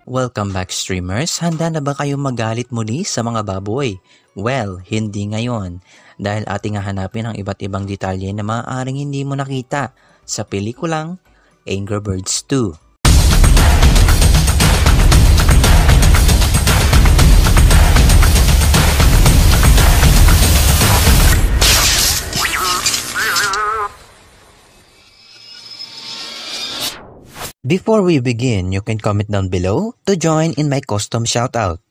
Welcome back streamers, handa na ba kayong magalit muli sa mga baboy? Well, hindi ngayon, dahil ating hahanapin ang iba't ibang detalye na maaaring hindi mo nakita sa pelikulang Angry Birds 2. Before we begin, you can comment down below to join in my custom shoutout.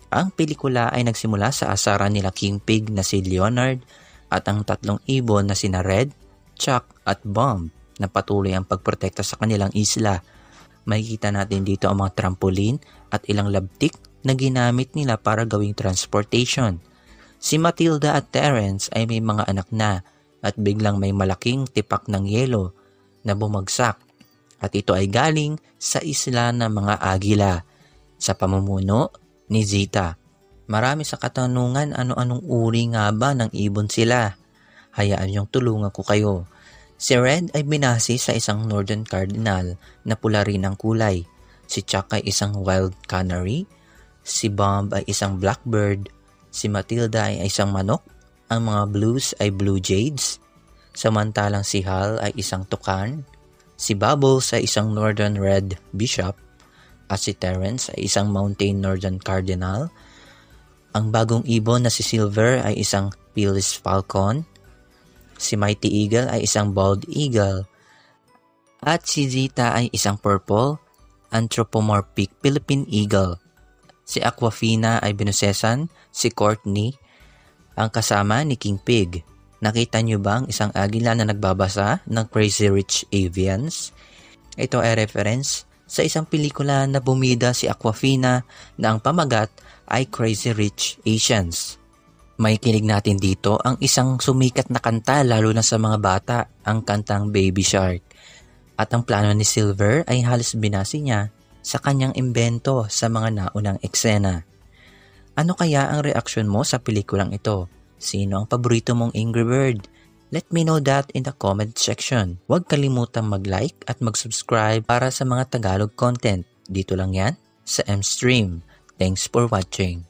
Ang pelikula ay nagsimula sa asaran nila King Pig na si Leonard at ang tatlong ibon na sina Red, Chuck at Bomb na patuloy ang pagprotekta sa kanilang isla. Makikita natin dito ang mga trampoline at ilang labtik na ginamit nila para gawing transportation. Si Matilda at Terence ay may mga anak na at biglang may malaking tipak ng yelo na bumagsak. At ito ay galing sa isla ng mga agila sa pamumuno ni Zita. Marami sa katanungan ano-anong uri nga ba ng ibon sila. Hayaan niyong tulungan ko kayo. Si Red ay binase sa isang Northern Cardinal na pula rin ang kulay. Si Chuck ay isang Wild Canary. Si Bomb ay isang Blackbird. Si Matilda ay isang manok. Ang mga Blues ay Blue Jays. Samantalang si Hal ay isang tukan. Si Bubbles ay isang Northern Red Bishop at si Terence ay isang Mountain Northern Cardinal. Ang bagong ibon na si Silver ay isang Felis Falcon. Si Mighty Eagle ay isang Bald Eagle. At si Zita ay isang Purple Anthropomorphic Philippine Eagle. Si Aquafina ay binusesan si Courtney, ang kasama ni King Pig. Nakita niyo ba ang isang agila na nagbabasa ng Crazy Rich Avians? Ito ay reference sa isang pelikula na bumida si Aquafina na ang pamagat ay Crazy Rich Asians. May kinig natin dito ang isang sumikat na kanta lalo na sa mga bata, ang kantang Baby Shark. At ang plano ni Silver ay halos binasi niya sa kanyang imbento sa mga naunang eksena. Ano kaya ang reaksyon mo sa pelikulang ito? Sino ang paborito mong Angry Bird? Let me know that in the comment section. Huwag kalimutang mag-like at mag-subscribe para sa mga Tagalog content. Dito lang yan sa M-Stream. Thanks for watching.